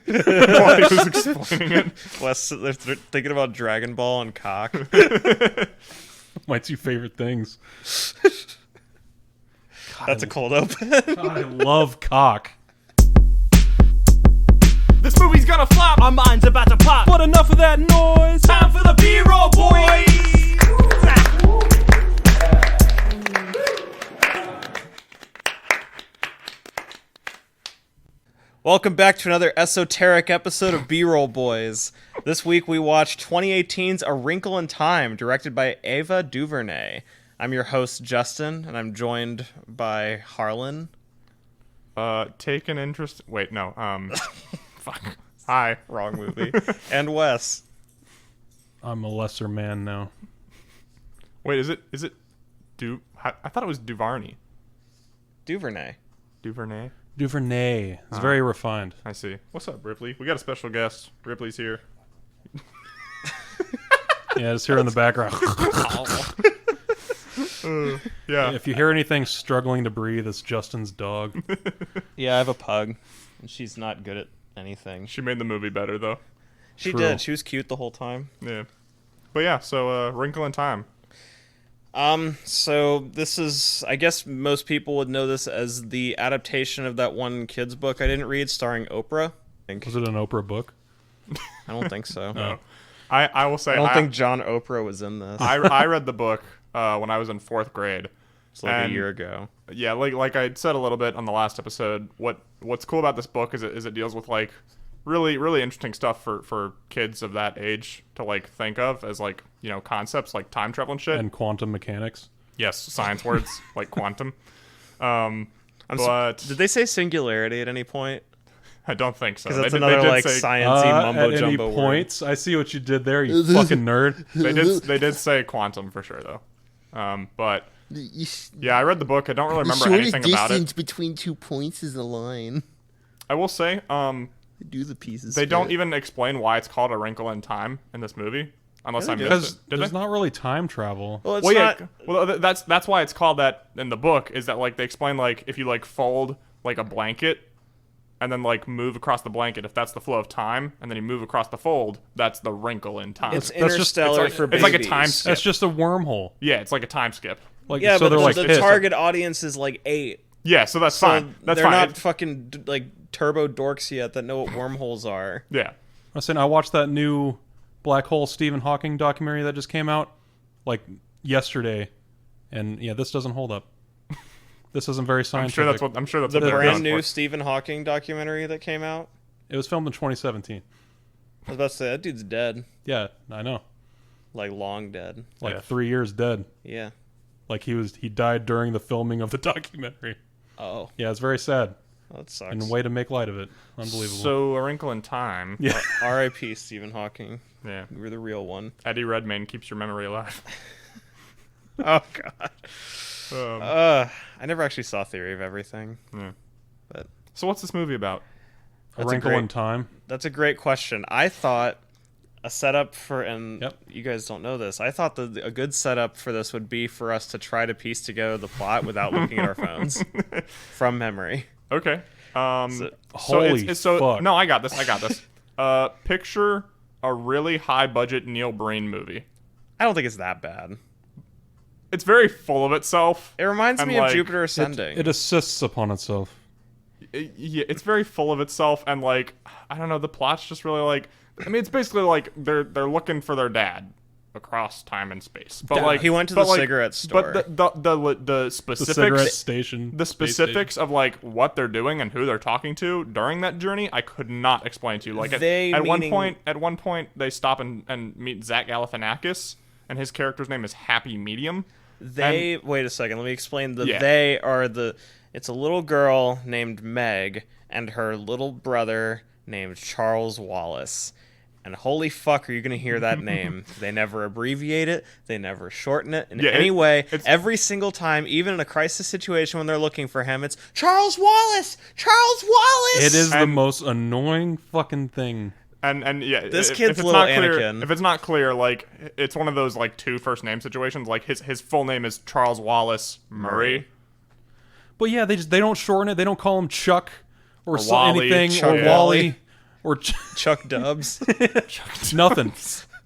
while he was explaining it. Wes, they're thinking about Dragon Ball and cock. My two favorite things. That's a cold open. God, I love cock. This movie's gonna flop. Our minds about to pop. But enough of that noise. Time for the B-roll, boys. Welcome back to another esoteric episode of B-Roll Boys. This week we watched 2018's A Wrinkle in Time, directed by Ava DuVernay. I'm your host, Justin, and I'm joined by Harlan. Take an interest. Wait, no. Fuck. Hi. Wrong movie. And Wes. I'm a lesser man now. Wait, is it? I thought it was Duvarney. DuVernay. Duvernay. DuVernay. It's very refined. I see. What's up, Ripley? We got a special guest. Ripley's here. Yeah, just here in the background. Yeah. If you hear anything struggling to breathe, it's Justin's dog. Yeah, I have a pug, and she's not good at anything. She made the movie better, though. She True. did. She was cute the whole time. Yeah. But yeah, so Wrinkle in Time. So this is, I guess most people would know this as the adaptation of that one kid's book I didn't read starring Oprah. Was it an Oprah book? I don't think so. No. I will say I don't think John Oprah was in this. I read the book when I was in 4th grade. It's like a year ago. Yeah, like I said a little bit on the last episode, what's cool about this book is it deals with like really interesting stuff for kids of that age to like think of as like, you know, concepts like time travel and shit. And quantum mechanics. Yes, science words like quantum. Did they say singularity at any point? I don't think so. Because that's They another did like say, sciencey mumbo at jumbo any word. points, I see what you did there, you fucking nerd. They did say quantum for sure though. But yeah, I read the book. I don't really remember anything about The shortest it. distance between 2 points is a line. I will say, Do the pieces. they fit. don't even explain why it's called A Wrinkle in Time in this movie, unless I missed Because it. Did there's they? not really time travel. Well, it's Well, not. yeah. Well, that's why it's called that in the book. Is that like they explain like if you like fold like a blanket, and then like move across the blanket, if that's the flow of time, and then you move across the fold, that's the wrinkle in time. It's That's just- interstellar it's for like babies. a time skip. That's just a wormhole. Yeah, it's like a time skip. Like, Yeah, so but they're the, like the pissed. target audience is like 8. Yeah, so that's So fine. That's they're fine. not fucking like turbo dorks yet that know what wormholes are. Yeah. I was saying, I watched that new Black Hole Stephen Hawking documentary that just came out like yesterday, and yeah, this doesn't hold up. This isn't very I'm scientific. sure that's what The they're brand going new for. Stephen Hawking documentary that came out. It was filmed in 2017. I was about to say that dude's dead, Yeah, I know. like long dead. Like Yeah. 3 years dead. Yeah. Like he died during the filming of the documentary. Oh, Yeah, it's very sad. that sucks. And a way to make light of it. Unbelievable. So A Wrinkle in Time. yeah. R.I.P. Stephen Hawking. Yeah. You were the real one. Eddie Redmayne keeps your memory alive. Oh God. Um, I never actually saw Theory of Everything. yeah. But So what's this movie about? A That's a Wrinkle great- in Time. that's a great question. I thought a setup for, and Yep. you guys don't know this, I thought that a good setup for this would be for us to try to piece together the plot without looking at our phones from memory. Okay. Holy fuck. No, I got this. Picture a really high budget Neil Breen movie. I don't think it's that bad. It's very full of itself. It reminds And, me of like, Jupiter Ascending. It assists upon itself. Yeah, it's very full of itself, and like I don't know, the plot's just really like. I mean, it's basically like they're looking for their dad across time and space. But Yeah, like he went to but, the like, cigarette store. But the The specifics. cigarette station. The space specifics of like what they're doing and who they're talking to during that journey, I could not explain to you. Like at one point, they stop and meet Zach Galifianakis, and his character's name is Happy Medium. Wait a second, let me explain. Yeah. They are it's a little girl named Meg and her little brother named Charles Wallace. And holy fuck, are you going to hear that name? They never abbreviate it. They never shorten it in any way. Every single time, even in a crisis situation when they're looking for him, it's Charles Wallace! Charles Wallace! It is the most annoying fucking thing. And yeah, This if kid's it's little not clear, Anakin. If it's not clear, like it's one of those like 2 first name situations. Like his full name is Charles Wallace Murray. But yeah, they don't shorten it. They don't call him Chuck or Wally, anything Chuck or Wally. Or Chuck Dubs. nothing.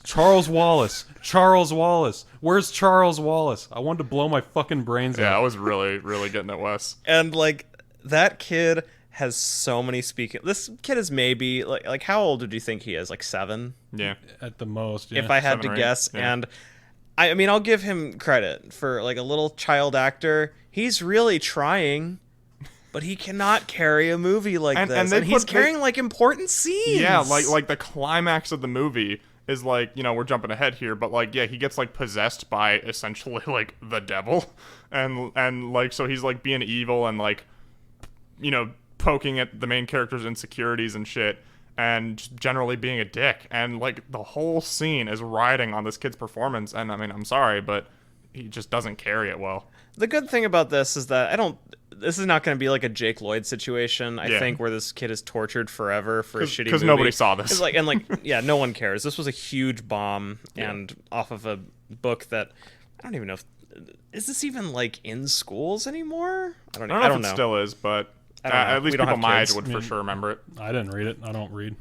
Charles Wallace. Charles Wallace. Where's Charles Wallace? I wanted to blow my fucking brains Yeah, I out. was really, really getting at Wes. And like that kid has so many speaking. This kid is maybe like how old did you think he is? Like 7? Yeah. At the most. Yeah. If I had 7 to or 8, guess. yeah. And I mean, I'll give him credit for like a little child actor. He's really trying, but he cannot carry a movie like And- this. and And, they he's put- carrying like important scenes. Yeah, like the climax of the movie is like, you know, we're jumping ahead here, but like, yeah, he gets like possessed by essentially like the devil, and like so he's like being evil and like, you know, poking at the main character's insecurities and shit, and just generally being a dick, and like the whole scene is riding on this kid's performance, and I mean, I'm sorry, but he just doesn't carry it well. The good thing about this is that this is not going to be like a Jake Lloyd situation, I Yeah. think, where this kid is tortured forever for a shitty movie. Because nobody saw this. It's like, and like, yeah, no one cares. This was a huge bomb, and off of a book that I don't even know if is this even like in schools anymore. I don't I don't know if know. it still is, but I don't know. at least We don't people have my kids. age would for sure remember it. I didn't read it. I don't read.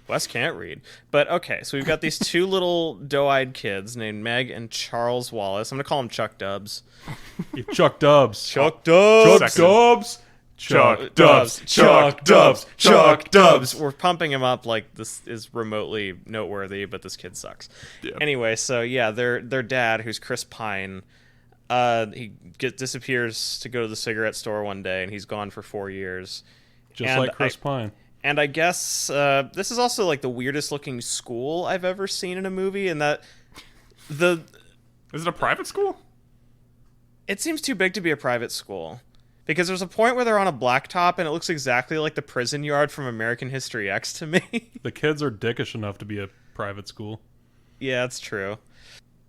Wes can't read. But okay, so we've got these two little doe-eyed kids named Meg and Charles Wallace. I'm going to call them Chuck Dubs. Chuck Dubs. Chuck Dubs! Chuck Dubs. Chuck Dubs. Chuck Dubs! Chuck Dubs! We're pumping him up like this is remotely noteworthy, but this kid sucks. Yeah. Anyway, so yeah, their dad, who's Chris Pine, he disappears to go to the cigarette store one day, and he's gone for 4 years. Just And like Chris Pine. And I guess this is also like the weirdest looking school I've ever seen in a movie, and that Is it a private school? it seems too big to be a private school. Because there's a point where they're on a blacktop and it looks exactly like the prison yard from American History X to me. The kids are dickish enough to be a private school. Yeah, that's true.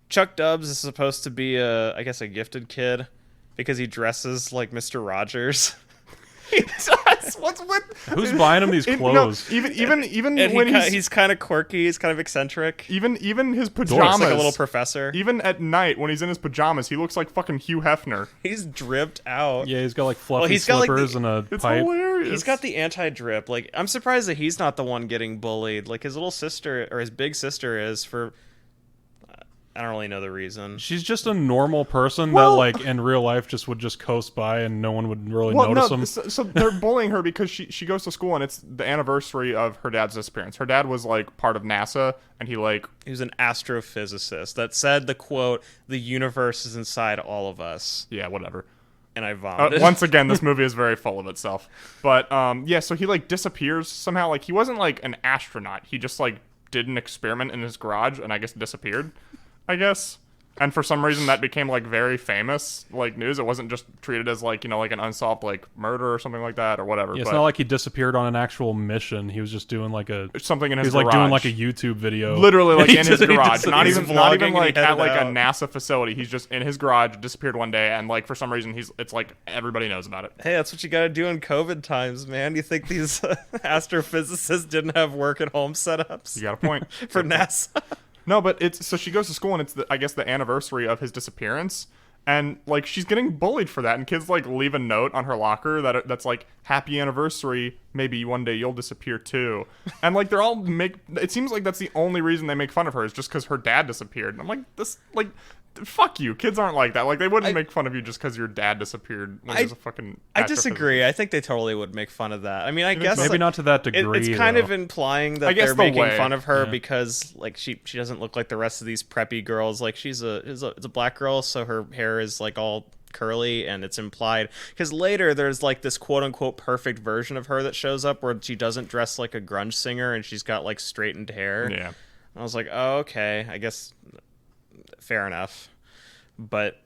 Chuck Dubs is supposed to be I guess a gifted kid because he dresses like Mr. Rogers. He does. What's with? Who's buying him these clothes? Even And when he's kind of quirky, he's kind of eccentric. even his He pajamas, looks like a little professor. even at night when he's in his pajamas, he looks like fucking Hugh Hefner. He's dripped out. Yeah, he's got like fluffy he's got, like, slippers the- and a It's pipe. hilarious. He's got the anti-drip. Like, I'm surprised that he's not the one getting bullied. Like, his little sister, or his big sister is for... I don't really know the reason. She's just a normal person Well- that, like, in real life just would just coast by and no one would really well, notice no, him. so they're bullying her because she goes to school and it's the anniversary of her dad's disappearance. Her dad was like part of NASA, and he like He was an astrophysicist that said the quote, "The universe is inside all of us," yeah, whatever. and I vomited. Once again, this movie is very full of itself. But yeah, so he like disappears somehow. Like he wasn't like an astronaut. He just like did an experiment in his garage and I guess disappeared. I guess. And for some reason that became like very famous like news. It wasn't just treated as like, you know, like an unsolved like murder or something like that or whatever. Yeah, it's but not like he disappeared on an actual mission. He was just doing like a... something in He his was like garage. doing like a YouTube video. Literally like He in his just- he garage. just- Not he's even vlogging and he like at headed like a out. NASA facility. He's just in his garage, disappeared one day, and like for some reason it's like everybody knows about it. Hey, that's what you gotta do in COVID times, man. You think these astrophysicists didn't have work at home setups You got a point. for NASA? No, but it's so she goes to school and it's I guess the anniversary of his disappearance, and like she's getting bullied for that, and kids like leave a note on her locker that's like happy anniversary, maybe one day you'll disappear too, and like they're all it seems like that's the only reason they make fun of her is just because her dad disappeared, and I'm like this like. Fuck you. Kids aren't like that. Like, they wouldn't make fun of you just because your dad disappeared when he was a fucking I astrophysicist. disagree. I think they totally would make fun of that. I mean, I guess Maybe like, not to that degree. it's kind though. of implying that I guess they're the making way, fun of her yeah. because like she doesn't look like the rest of these preppy girls. Like it's a black girl, so her hair is like all curly, and it's implied because later there's like this quote unquote perfect version of her that shows up where she doesn't dress like a grunge singer and she's got like straightened hair. Yeah. I was like, oh, okay, I guess fair enough. But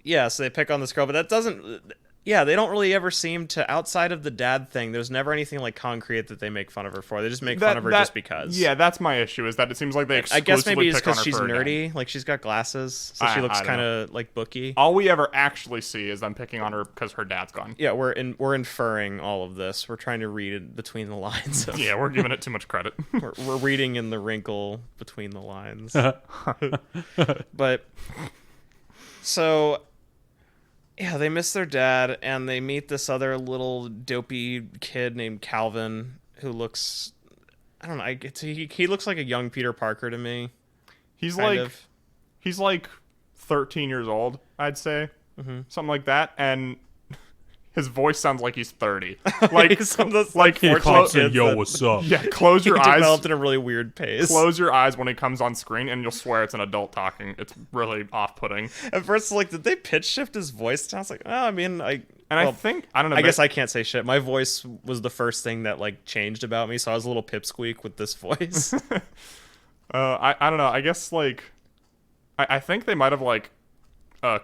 yeah, so they pick on this girl, but that doesn't. Yeah, they don't really ever seem to, outside of the dad thing, there's never anything like concrete that they make fun of her for. They just make fun of her just because. Yeah, that's my issue, is that it seems like they I exclusively guess maybe it's pick on because her she's for her dad. nerdy. Like she's got glasses, so she I looks don't kind of like booky. All we ever actually see is them picking on her because her dad's gone. Yeah, we're inferring all of this. We're trying to read it between the lines. Yeah, we're giving it too much credit. We're reading in the wrinkle between the lines. But so yeah, they miss their dad and they meet this other little dopey kid named Calvin who looks, I don't know, he looks like a young Peter Parker to me. He's kind like of. he's like 13 years old, I'd say, something like that, and his voice sounds like he's 30. Like Some of those, like He four pops kids in, yo, that- what's up? yeah, close He your eyes. developed in a really weird pace. Close your eyes when he comes on screen, and you'll swear it's an adult talking. It's really off-putting. At first, like, did they pitch shift his voice? I was like, oh, I mean, And I think I don't know. I guess I can't say shit. My voice was the first thing that like changed about me, so I was a little pipsqueak with this voice. I don't know. I guess like I think they might have like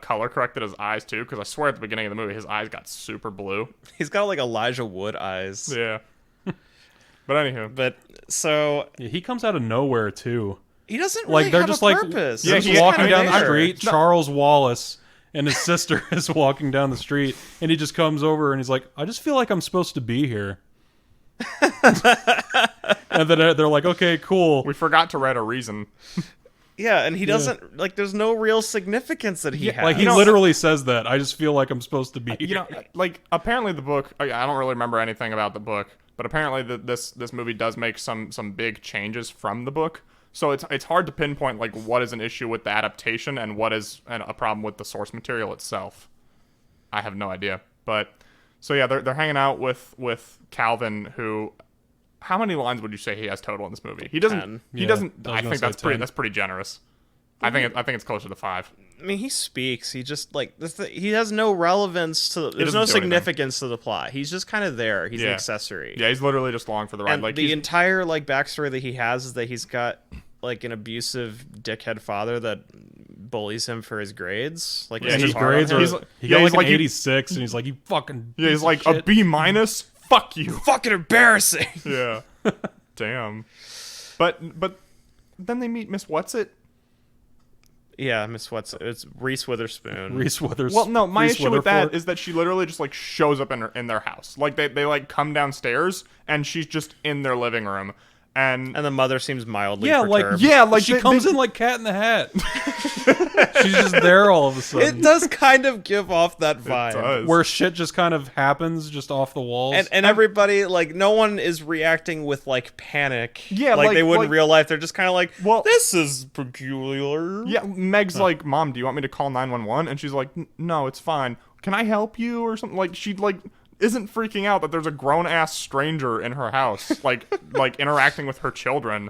color corrected his eyes too, because I swear at the beginning of the movie his eyes got super blue. He's got like Elijah Wood eyes. Yeah. But anywho, But so Yeah, he comes out of nowhere too. he doesn't really Like they're have just a like purpose. they're Yeah, just he- walking kinda down the there. street. Charles Wallace and his sister is walking down the street, and he just comes over and he's like, "I just feel like I'm supposed to be here." And then they're like, "Okay, cool." we forgot to write a reason. Yeah, and he doesn't like. There's no real significance that he has. Like he literally says that. I just feel like I'm supposed to be here. You know, like apparently the book. I don't really remember anything about the book, but apparently this movie does make some big changes from the book. So it's hard to pinpoint like what is an issue with the adaptation and what is a problem with the source material itself. I have no idea. But so yeah, they're hanging out with Calvin, who. How many lines would you say he has total in this movie? He doesn't. 10. He Yeah, doesn't. I was I gonna think say that's pretty. 10. That's pretty generous. I think it's closer to 5. I mean, he speaks. He just like he has no relevance to. There's doesn't no do anything. significance to the plot. He's just kind of there. He's an Yeah. accessory. Yeah, he's literally just along for the ride. And Like the he's- entire like backstory that he has is that he's got like an abusive dickhead father that bullies him for his grades. Like Yeah, is his he- hard on grades him. are. He's- He yeah, got he's like like an he- 86, and he's like, "You fucking." yeah, he's piece like of a shit." B-. Fuck you. fucking embarrassing. Yeah. Damn. But then they meet Miss Whatsit. Yeah, it's Reese Witherspoon. Reese Witherspoon. Well, no, my Reese issue with that Witherford. is that she literally just like shows up in their house. Like they like come downstairs and she's just in their living room. And And the mother seems mildly Yeah, like perturbed. yeah, like she they- comes they- in like Cat in the Hat. She's just there all of a sudden. It does kind of give off that vibe. does. Where shit just kind of happens just off the walls. And everybody, like, no one is reacting with, like, panic. Yeah, like like- they would like- in real life. They're just kind of like, Well- this is peculiar. Yeah, Meg's like, "Mom, do you want me to call 911?" And she's like, "No, it's fine. Can I help you or something?" Like she like isn't freaking out that there's a grown ass stranger in her house, like interacting with her children,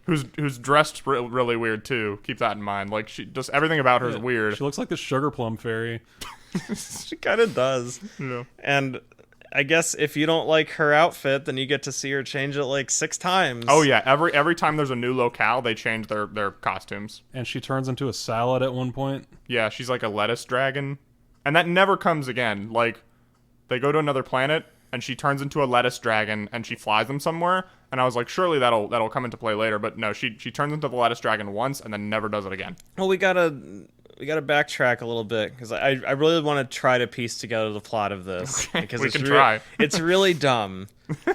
who's dressed really weird too. Keep that in mind. Like she just everything about her is weird. She looks like the Sugar Plum Fairy. She kind of does. Yeah. And I guess if you don't like her outfit, then you get to see her change it, like, 6 times. Oh yeah, every time there's a new locale, they change their costumes. And she turns into a salad at one point. Yeah, she's like a lettuce dragon, and that never comes again. Like they go to another planet and she turns into a lettuce dragon and she flies them somewhere. And I was like, surely that'll come into play later. But no, she turns into the lettuce dragon once and then never does it again. Well, we gotta backtrack a little bit because I really want to try to piece together the plot of this because we it's can try. It's really dumb,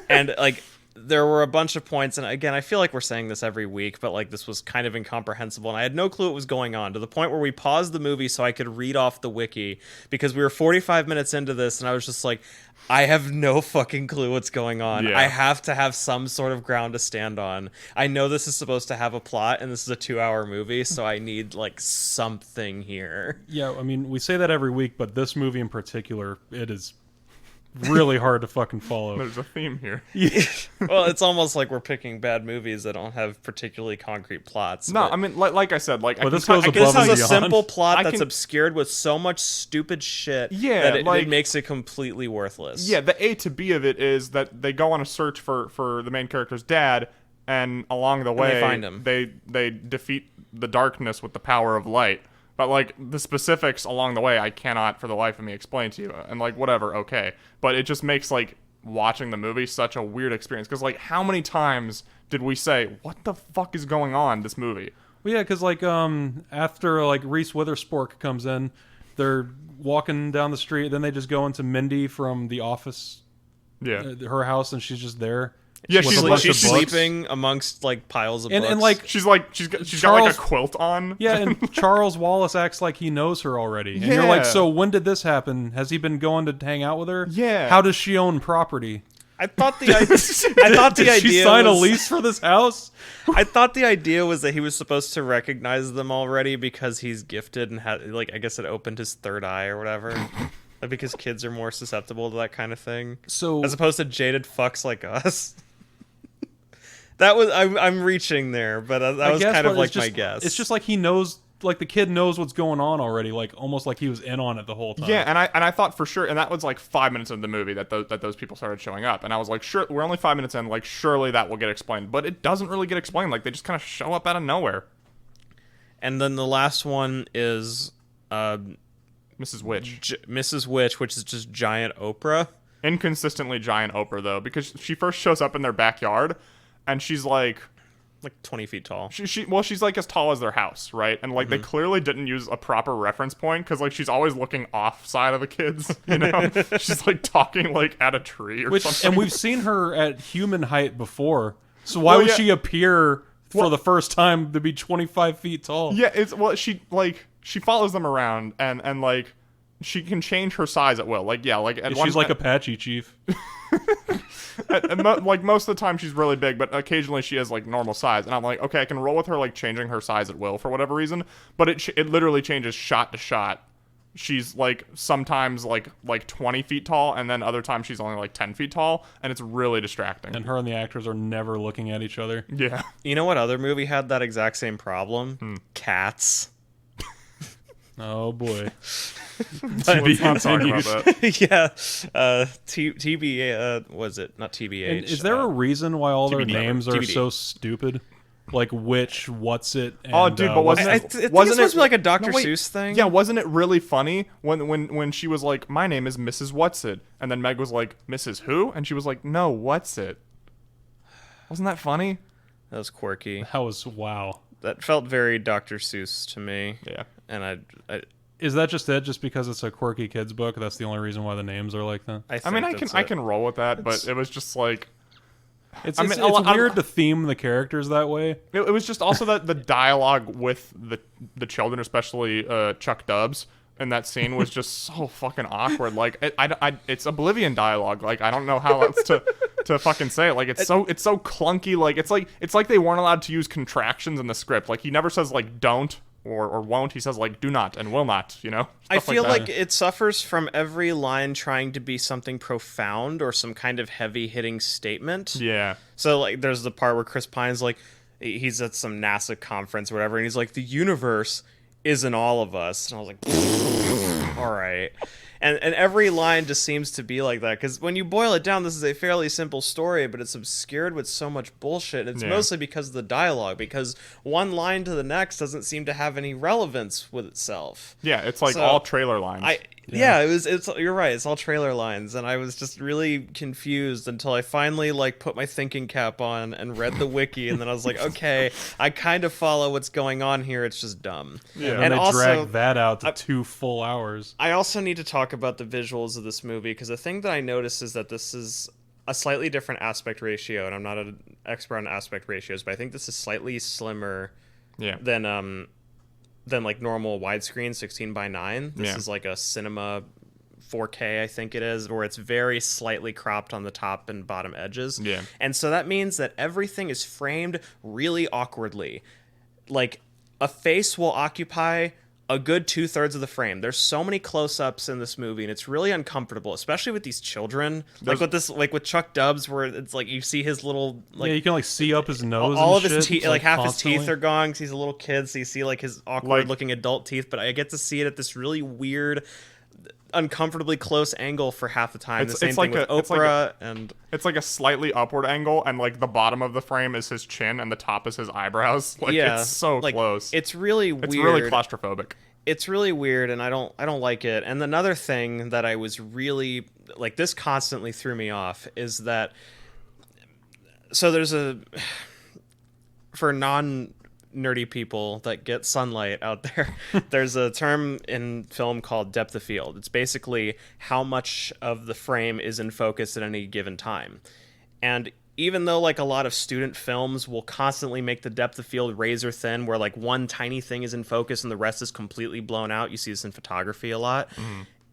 and like there were a bunch of points, and again, I feel like we're saying this every week, but like this was kind of incomprehensible, and I had no clue what was going on to the point where we paused the movie so I could read off the wiki because we were 45 minutes into this, and I was just like, I have no fucking clue what's going on. Yeah. I have to have some sort of ground to stand on. I know this is supposed to have a plot, and this is a 2-hour movie, so I need like something here. Yeah, I mean, we say that every week, but this movie in particular, it is really hard to fucking follow. There's a theme here. Well, it's almost like we're picking bad movies that don't have particularly concrete plots. No, but I mean, like I said, like Well, this goes this above and is a beyond. simple plot I that's can- obscured with so much stupid shit Yeah, that it like- makes it completely worthless. Yeah, the A to B of it is that they go on a search for the main character's dad, and along the way they find him. They defeat the darkness with the power of light. But like the specifics along the way, I cannot for the life of me explain to you. And like whatever, okay. But it just makes like watching the movie such a weird experience because like how many times did we say what the fuck is going on this movie? Well, yeah, because like after like Reese Witherspoon comes in, they're walking down the street. Then they just go into Mindy from The Office, Yeah. her house, and she's just there. Yeah, with she's a like- bunch she's of books. sleeping amongst like piles of books. And like She's got like a Charles- quilt on. yeah, and Charles Wallace acts like he knows her already. And you're like, Yeah. so when did this happen? Has he been going to hang out with her? Yeah. How does she own property? I thought the idea Did she sign a was, lease for this house? I thought the idea was that he was supposed to recognize them already because he's gifted and had, like, I guess it opened his third eye or whatever. Like, because kids are more susceptible to that kind of thing. So As opposed to jaded fucks like us. That was I'm reaching there, but that was kind of like my guess. It's just like he knows, like the kid knows what's going on already, like almost like he was in on it the whole time. Yeah, and I thought for sure, and that was like 5 minutes into the movie that those people started showing up, and I was like, sure, we're only 5 minutes in, like surely that will get explained, but it doesn't really get explained. Like they just kind of show up out of nowhere. And then the last one is Mrs. Witch, Mrs. Witch, which is just giant Oprah. inconsistently giant Oprah though, because she first shows up in their backyard, and she's like 20 feet tall. She's like as tall as their house, right? And like they clearly didn't use a proper reference point because like she's always looking off side of the kids, you know. She's like talking like at a tree or something. And we've seen her at human height before, so why would she appear for the first time to be 25 feet tall? Yeah, she follows them around and like she can change her size at will. Like She's like Apache Chief. like most of the time she's really big, but occasionally she has like normal size, and I'm like, okay, I can roll with her like changing her size at will for whatever reason, but it literally changes shot to shot. She's like sometimes like 20 feet tall, and then other times she's only like 10 feet tall, and it's really distracting. And her and the actors are never looking at each other. Yeah. You know what other movie had that exact same problem? Cats. Oh boy. Let's not talk about that. Yeah. TBA, was it? Not TBH. And is there a reason why all their TBD. names are TBD. so stupid? Like Witch, What's It? And, Oh, dude, but wasn't I it? think wasn't it's supposed to be like a Dr. No, wait. Seuss thing. Yeah, wasn't it really funny when she was like, "My name is Mrs. Whatsit," and then Meg was like, "Mrs. Who?" and she was like, "No, what's it?" Wasn't that funny? That was quirky. That was wow. That felt very Dr. Seuss to me. Yeah. And I Is that just it? Just because it's a quirky kids book, that's the only reason why the names are like that? I mean, I can roll with that, but it was just like It's I mean, it's weird to theme the characters that way. it was just also that the dialogue with the children, especially Chuck Dubs, in that scene was just so fucking awkward. Like it's Oblivion dialogue. Like I don't know how else to fucking say it. Like it's so clunky. Like it's like they weren't allowed to use contractions in the script. Like he never says like don't or won't. He says like do not and will not, you know? I Stuff feel that. like it suffers from every line trying to be something profound or some kind of heavy-hitting statement. Yeah. So, like, there's the part where Chris Pine's like, he's at some NASA conference or whatever, and he's like, the universe isn't all of us. And I was like, all right. And every line just seems to be like that, because when you boil it down, this is a fairly simple story, but it's obscured with so much bullshit. It's mostly because of the dialogue, because one line to the next doesn't seem to have any relevance with itself. Yeah, it's like So, all trailer lines. You're right, it's all trailer lines, and I was just really confused until I finally like put my thinking cap on and read the wiki, and then I was like, okay, I kind of follow what's going on here, it's just dumb. Yeah. And they also, drag that out to 2 full hours. I also need to talk about the visuals of this movie, because the thing that I noticed is that this is a slightly different aspect ratio, and I'm not an expert on aspect ratios, but I think this is slightly slimmer than like normal widescreen 16:9. This is like a cinema 4K, I think it is, where it's very slightly cropped on the top and bottom edges. Yeah. And so that means that everything is framed really awkwardly. Like a face will occupy a good 2/3 of the frame. There's so many close-ups in this movie, and it's really uncomfortable, especially with these children. Like with Chuck Dubs, where it's like you see his little Yeah, you can like see up his nose. all and of his shit, teeth, like half constantly. his teeth are gone because he's a little kid, so you see like his awkward looking adult teeth, but I get to see it at this really weird, uncomfortably close angle for half the time. The same thing with Oprah, and it's like a slightly upward angle, and like the bottom of the frame is his chin and the top is his eyebrows. Like it's so like, close. It's really weird. It's really claustrophobic. It's really weird, and I don't like it. And another thing that I was really like, this constantly threw me off, is that so there's for non-nerdy people that get sunlight out there, there's a term in film called depth of field. It's basically how much of the frame is in focus at any given time. And even though like a lot of student films will constantly make the depth of field razor thin, where like one tiny thing is in focus and the rest is completely blown out, you see this in photography a lot.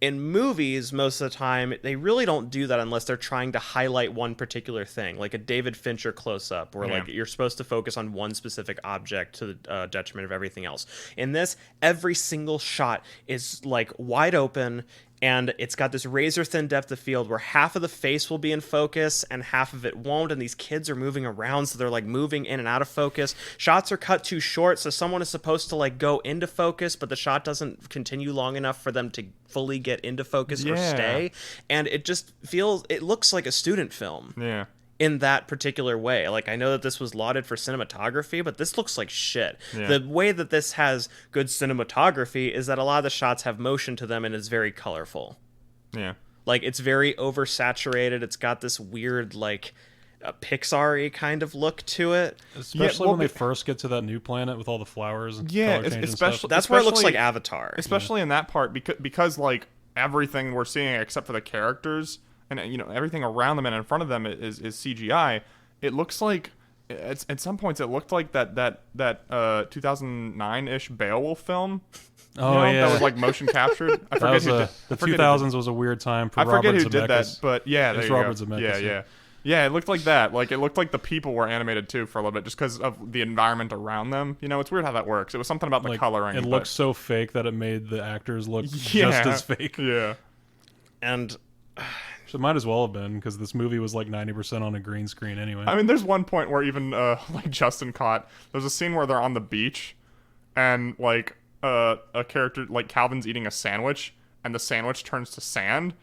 In movies, most of the time, they really don't do that unless they're trying to highlight one particular thing, like a David Fincher close-up, where like you're supposed to focus on one specific object to the detriment of everything else. In this, every single shot is like wide open, and it's got this razor-thin depth of field where half of the face will be in focus and half of it won't, and these kids are moving around, so they're like moving in and out of focus. Shots are cut too short, so someone is supposed to like go into focus, but the shot doesn't continue long enough for them to fully get into focus or stay. And it just it looks like a student film. Yeah. In that particular way. Like, I know that this was lauded for cinematography, but this looks like shit. The way that this has good cinematography is that a lot of the shots have motion to them and is very colorful. Yeah. Like, it's very oversaturated. It's got this weird, like, Pixar-y kind of look to it. Especially when they first get to that new planet with all the flowers and color change and stuff. That's where it looks like Avatar. Especially in that part, because like, everything we're seeing except for the characters and everything around them and in front of them is CGI. It looks like at some points it looked like that 2009-ish Beowulf film. Oh yeah, that was like motion captured. I forget who did. The 2000s was a weird time for I forget Robert who did that, but yeah, there you Robert go. Zemeckis. Yeah, it looked like that. Like, it looked like the people were animated too for a little bit, just because of the environment around them. It's weird how that works. It was something about the coloring. It looked so fake that it made the actors look just as fake. Yeah, and. So it might as well have been, because this movie was like 90% on a green screen anyway. I mean, there's one point where even like Justin caught. There's a scene where they're on the beach, and like a character like Calvin's eating a sandwich, and the sandwich turns to sand,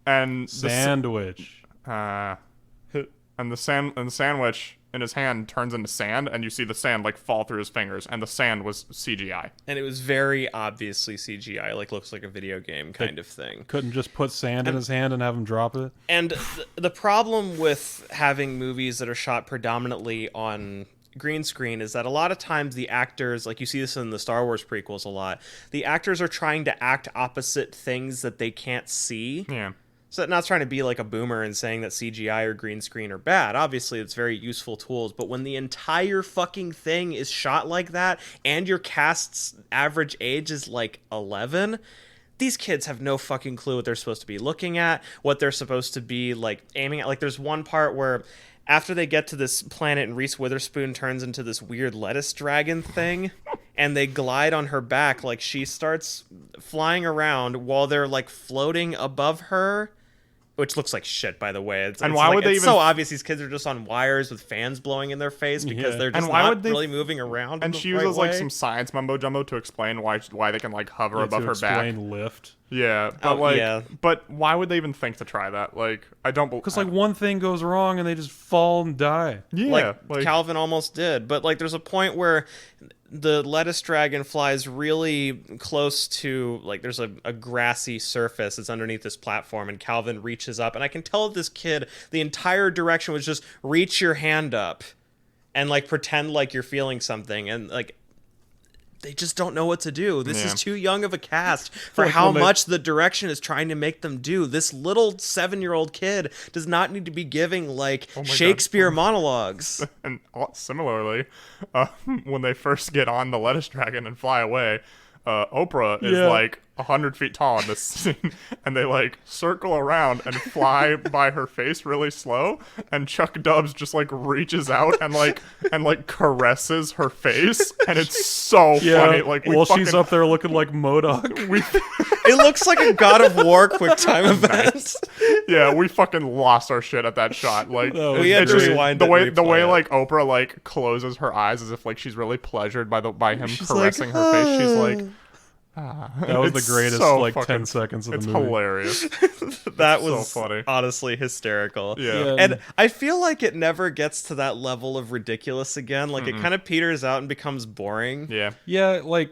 and sandwich. And the sandwich in his hand turns into sand, and you see the sand like fall through his fingers, and the sand was CGI. And it was very obviously CGI, like looks like a video game kind of thing. Couldn't just put sand in his hand and have him drop it. And the problem with having movies that are shot predominantly on green screen is that a lot of times the actors, like you see this in the Star Wars prequels a lot, the actors are trying to act opposite things that they can't see. Yeah. So not trying to be like a boomer and saying that CGI or green screen are bad. Obviously, it's very useful tools. But when the entire fucking thing is shot like that and your cast's average age is like 11, these kids have no fucking clue what they're supposed to be looking at, what they're supposed to be like aiming at. Like there's one part where after they get to this planet and Reese Witherspoon turns into this weird lettuce dragon thing and they glide on her back, like she starts flying around while they're like floating above her. Which looks like shit, by the way. It's so obvious these kids are just on wires with fans blowing in their face because they're just not really moving around. And she uses like some science mumbo jumbo to explain why they can like hover above her back. Explain lift. Yeah, but but why would they even think to try that? Like, I don't believe. Because like one thing goes wrong and they just fall and die. Yeah, like Calvin almost did. But like, there's a point where the lettuce dragon flies really close to, like, there's a grassy surface that's underneath this platform, and Calvin reaches up, and I can tell this kid the entire direction was just reach your hand up and like pretend like you're feeling something, and like they just don't know what to do. This is too young of a cast for how much the direction is trying to make them do. This little 7-year-old kid does not need to be giving like Shakespeare monologues. And similarly, when they first get on the lettuce dragon and fly away, Oprah is like 100 feet tall in this scene, and they like circle around and fly by her face really slow, and Chuck Dubs just like reaches out and caresses her face, and it's so funny. Like, she's up there looking like MODOK. It looks like a God of War QuickTime event. Yeah, we fucking lost our shit at that shot. Like, we had to rewind the way like Oprah like closes her eyes as if like she's really pleasured by him caressing her face. She's like, that was the greatest so 10 seconds of the movie. It's hilarious. That was so funny. Honestly hysterical. Yeah. And I feel like it never gets to that level of ridiculous again. Like it kind of peters out and becomes boring. Yeah, like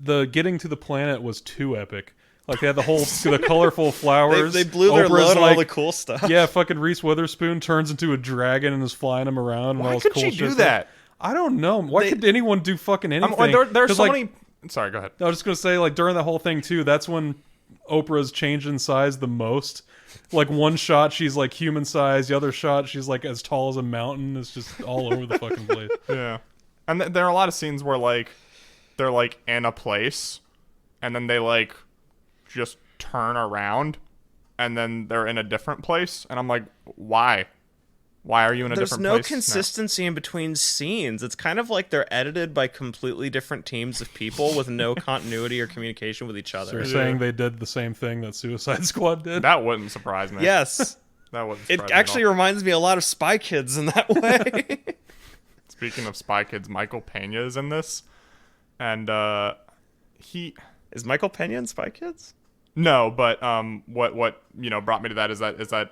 the getting to the planet was too epic. Like they had the colorful flowers. They blew their load on all the cool stuff. Yeah, fucking Reese Witherspoon turns into a dragon and is flying him around. Why and all could this cool she shit. do that? I don't know. Why could anyone do fucking anything? There's so many. Sorry, go ahead. I was just gonna say, like during the whole thing too, that's when Oprah's changed in size the most. Like one shot she's like human size, the other shot she's like as tall as a mountain. It's just all over the fucking place. Yeah, and there are a lot of scenes where like they're like in a place, and then they like just turn around and then they're in a different place, and I'm like, why? Why are you in a There's different no place? consistency in between scenes. It's kind of like they're edited by completely different teams of people with no continuity or communication with each So other. you're saying they did the same thing that Suicide Squad did? That wouldn't surprise me. Yes. That wouldn't surprise It me at actually all. reminds me a lot of Spy Kids in that way. Speaking of Spy Kids, Michael Pena is in this, and he. Is Michael Pena in Spy Kids? No, but what brought me to that is that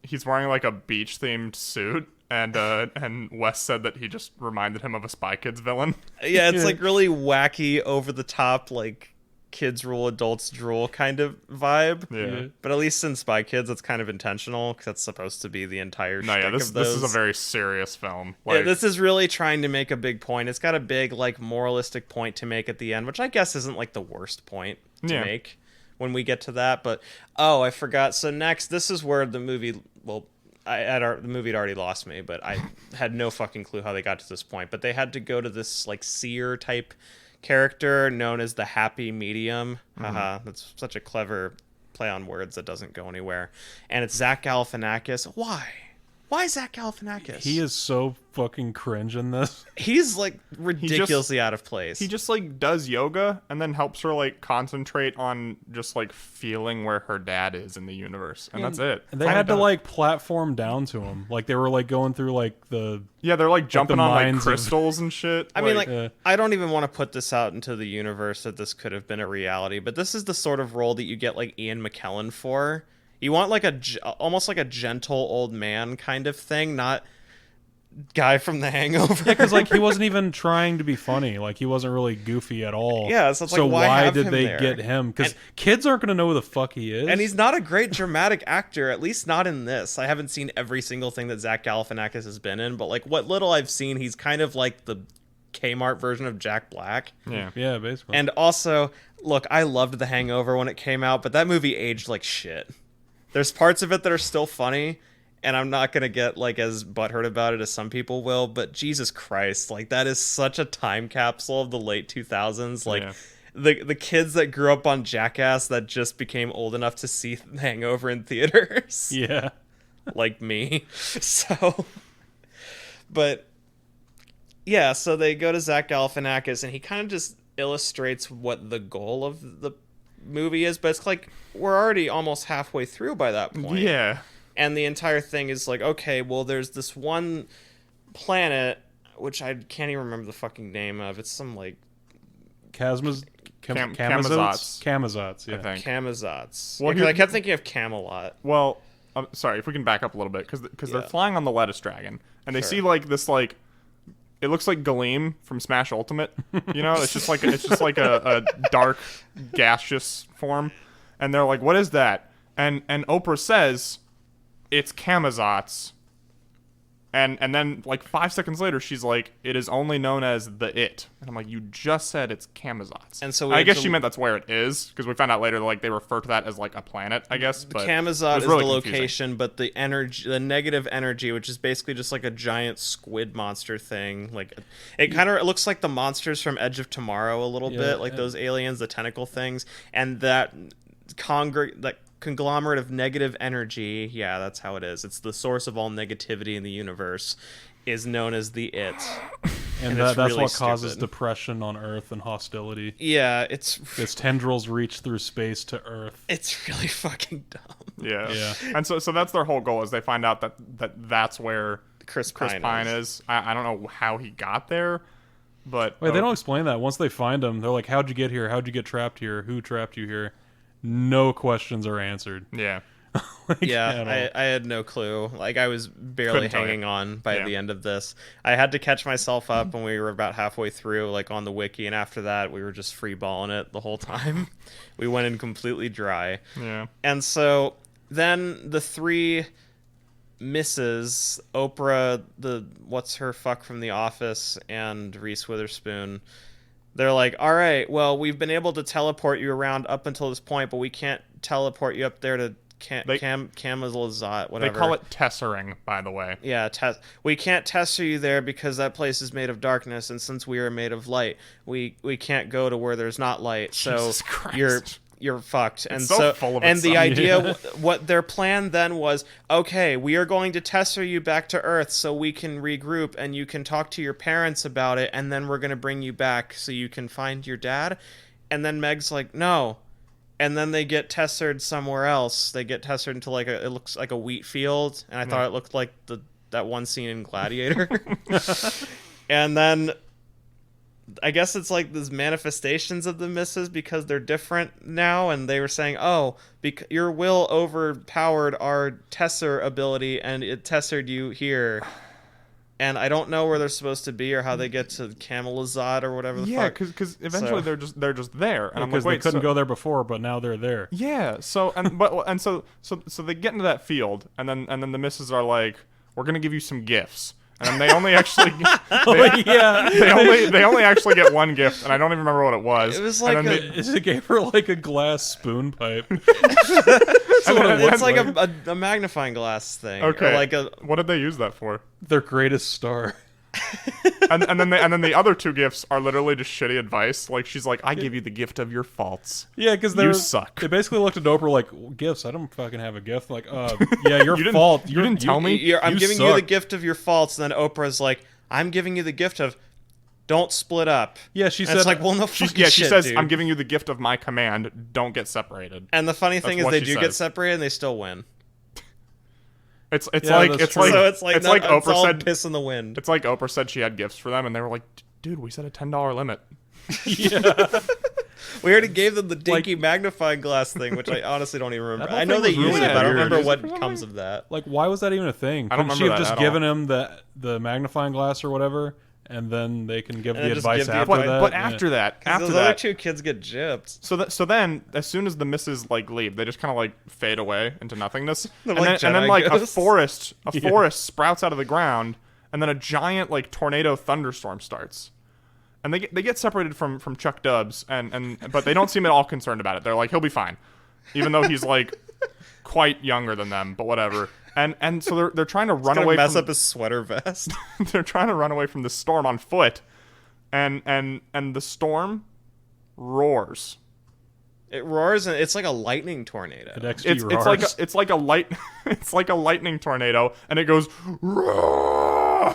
he's wearing like a beach themed suit, and Wes said that he just reminded him of a Spy Kids villain. Yeah, it's like really wacky, over the top, like kids rule, adults drool kind of vibe. Yeah. But at least in Spy Kids, it's kind of intentional because that's supposed to be the entire No, yeah, shtick this of those. is a very serious film. Yeah, Like, this is really trying to make a big point. It's got a big, like, moralistic point to make at the end, which I guess isn't, like, the worst point to Yeah. make when we get to that. But, oh, I forgot. So next, this is where the movie, well, the movie had already lost me, but I had no fucking clue how they got to this point. But they had to go to this, like, seer-type character known as the Happy Medium. Haha, that's such a clever play on words that doesn't go anywhere. And it's Zach Galifianakis. Why? Why Zach Galifianakis? He is so fucking cringe in this. He's like ridiculously out of place. he just like does yoga and then helps her like concentrate on just like feeling where her dad is in the universe, and that's it. They had to like platform down to him. Like they were like going through like the they're like jumping on like minds of- crystals and shit. I mean, like, Yeah. I don't even want to put this out into the universe that this could have been a reality, but this is the sort of role that you get like Ian McKellen for. You want like almost like a gentle old man kind of thing, not guy from The Hangover. Yeah, because like he wasn't even trying to be funny. Like he wasn't really goofy at all. Yeah, so it's like, why have did him they there? get him? Because And- kids aren't gonna know who the fuck he is. And he's not a great dramatic actor, at least not in this. I haven't seen every single thing that Zach Galifianakis has been in, but like what little I've seen, he's kind of like the Kmart version of Jack Black. yeah, basically. And also, look, I loved The Hangover when it came out, but that movie aged like shit. There's parts of it that are still funny, and I'm not going to get like as butthurt about it as some people will, but Jesus Christ, like that is such a time capsule of the late 2000s. Like Yeah. the kids that grew up on Jackass that just became old enough to see The Hangover in theaters. yeah. Like me. So, but yeah, so they go to Zach Galifianakis, and he kind of just illustrates what the goal of the movie is, but it's like we're already almost halfway through by that point. Yeah. And the entire thing is like, okay, well, there's this one planet, which I can't even remember the fucking name of. It's some like Camazotz. Camazotz, Yeah. I think. Camazotz. Well, Yeah, 'cause here- I kept thinking of Camelot. Well, I'm sorry if we can back up a little bit because they're Yeah. flying on the lettuce dragon and they Sure. see like this like it looks like Galeem from Smash Ultimate. You know, it's just like a dark gaseous form, and they're like, "What is that?" And Oprah says, "It's Camazotz." And then like 5 seconds later, she's like, "It is only known as the It," and I'm like, "You just said it's Camazotz." And so we I had guess to- she meant that's where it is because we found out later that, like they refer to that as like a planet. I guess, but Camazotz it was is really the confusing. location, but the energy, the negative energy, which is basically just like a giant squid monster thing. Like it kind of it looks like the monsters from Edge of Tomorrow a little Yeah, bit, like yeah. those aliens, the tentacle things, and that conglomerate of negative energy. Yeah, that's how it is. It's the source of all negativity in the universe. Is known as the It. And it's that's really what causes stupid. depression on Earth and hostility. Yeah, it's Its tendrils reach through space to Earth. it's really fucking dumb. Yeah. Yeah. And so that's their whole goal is they find out that's where Chris Pine Pine is. I don't know how he got there, but Wait, they don't explain that. Once they find him, they're like, "How'd you get here? How'd you get trapped here? Who trapped you here?" No questions are answered. Yeah. Like, at Yeah, all. I had no clue. Like I was barely Couldn't tell you. hanging on by Yeah. the end of this. I had to catch myself up when we were about halfway through, like on the wiki, and after that we were just free balling it the whole time. We went in completely dry. Yeah. And so then the three misses, Oprah, the what's her fuck from The Office, and Reese Witherspoon, they're like, all right, well, we've been able to teleport you around up until this point, but we can't teleport you up there to Camazotz, whatever. They call it tessering, by the way. Yeah, we can't test you there because that place is made of darkness, and since we are made of light, we can't go to where there's not light. So Jesus Christ. you're fucked. And so full of and the itself. idea, what their plan then was, okay, we are going to tester you back to Earth so we can regroup and you can talk to your parents about it, and then we're going to bring you back so you can find your dad. And then Meg's like, no. And then they get tested somewhere else. They get tested into like it looks like a wheat field, and I thought it looked like that one scene in Gladiator. And then I guess it's like these manifestations of the misses because they're different now, and they were saying, oh, your will overpowered our Tesser ability, and it tested you here. And I don't know where they're supposed to be or how they get to Camelazad or whatever the fuck. Yeah, because eventually they're just there, and I'm Because like, wait, they couldn't go there before, but now they're there. Yeah, so they get into that field, and then the misses are like, we're gonna give you some gifts. And then they only actually they only actually get one gift, and I don't even remember what it was. It was like It gave her like a glass spoon pipe. it's like a magnifying glass thing. Okay. Or like what did they use that for? Their greatest star. and then the other two gifts are literally just shitty advice. Like she's like, I give you the gift of your faults. Yeah, because you suck. They basically looked at Oprah like, gifts? I don't fucking have a gift. Like, yeah, your fault. You didn't tell me. I'm you giving suck. you the gift of your faults, and then Oprah's like, I'm giving you the gift of don't split up. Yeah, she And said. it's like, well, no fucking she shit, says, dude. I'm giving you the gift of my command. Don't get separated. And the funny thing That's is what they she do get says. separated and they still win. It's Yeah, like that's it's true. like So it's like it's like it's Oprah all said. piss in the wind. It's like Oprah said she had gifts for them, and they were like, dude, we set a $10 limit. We already gave them the dinky magnifying glass thing, which I honestly don't even remember. That whole I know thing they was use really it, but I don't weird. remember Use it what for something? comes of that. Like, why was that even a thing? I don't Couldn't she remember have that just at given him the magnifying glass or whatever, and then they can give And the then just advice give the after advice. that? But Yeah. after that, Those other two kids get gypped. So then, as soon as the misses like leave, they just kind of like fade away into nothingness, They're and, like then Jedi like ghosts. a forest sprouts out of the ground, and then a giant like tornado thunderstorm starts, and they get separated from Chuck Dubs, but they don't seem at all concerned about it. They're like, he'll be fine, even though he's like quite younger than them, but whatever. And so they're trying to run Gonna away mess from up his sweater vest. they're trying to run away from the storm on foot, and the storm roars. It roars and it's like a lightning tornado. It XG roars. It's like a lightning tornado, and it goes roar.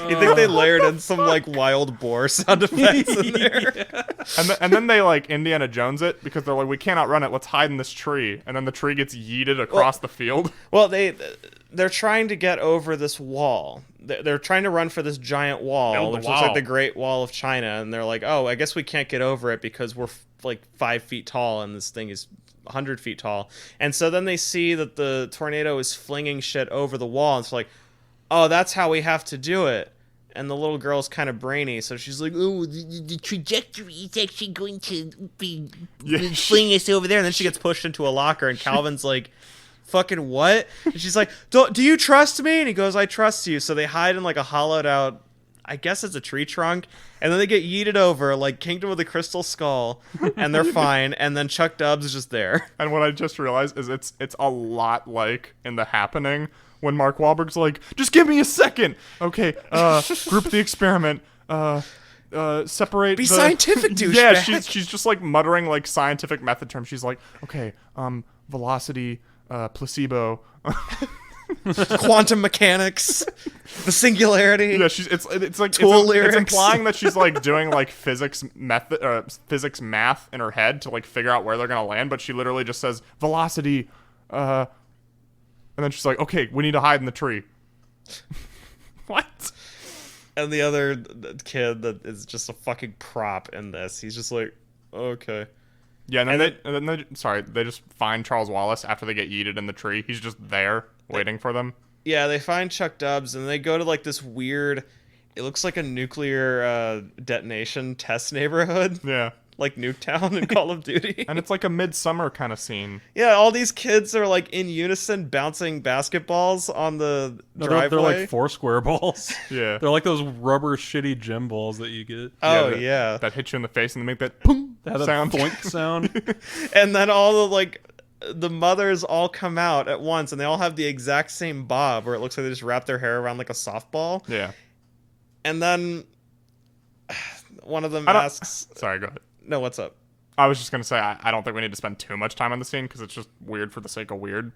You think they layered in some like wild boar sound effects in there? And then they like Indiana Jones it because they're like, we can't outrun it. Let's hide in this tree. And then the tree gets yeeted across the field. Well, they're trying to get over this wall. They're trying to run for this giant wall, Build the which looks like wall. the Great Wall of China. And they're like, oh, I guess we can't get over it because we're like 5 feet tall and this thing is 100 feet tall. And so then they see that the tornado is flinging shit over the wall. And it's like, oh, that's how we have to do it. And the little girl's kind of brainy, so she's like, Oh, the trajectory is actually going to be Yeah, fling us over there. and then she gets pushed into a locker, and Calvin's like, fucking what? And she's like, do you trust me? And he goes, I trust you. So they hide in like a hollowed out, I guess it's a tree trunk, and then they get yeeted over like Kingdom of the Crystal Skull, and they're fine. And then Chuck Dubs is just there. And what I just realized is it's a lot like in The Happening when Mark Wahlberg's like, just give me a second. Okay, group the experiment. Separate. Be scientific, douchebag. Yeah, she's just like muttering like scientific method terms. She's like, okay, velocity, placebo. Quantum mechanics, the singularity. Yeah, it's like Tool it's lyrics. implying that she's like doing like physics math in her head to like figure out where they're gonna land, but she literally just says velocity, and then she's like, okay, we need to hide in the tree. What? And the other kid that is just a fucking prop in this. He's just like, okay. Yeah, and then they just find Charles Wallace after they get yeeted in the tree. He's just there waiting for them. Yeah, they find Chuck Dubs and they go to like this weird, it looks like a nuclear detonation test neighborhood, Yeah. like Nuketown in Call of Duty. And it's like a midsummer kind of scene. Yeah, all these kids are like in unison bouncing basketballs on the No, driveway. they're like 4 square balls. Yeah. They're like those rubber shitty gym balls that you get. Oh, that, yeah. That hit you in the face and they make that boom They have that sound. boink sound. And then all the like the mothers all come out at once and they all have the exact same bob where it looks like they just wrap their hair around like a softball. Yeah. And then one of them asks, Sorry, go ahead. no, what's up? I was just gonna say I don't think we need to spend too much time on the scene because it's just weird for the sake of weird.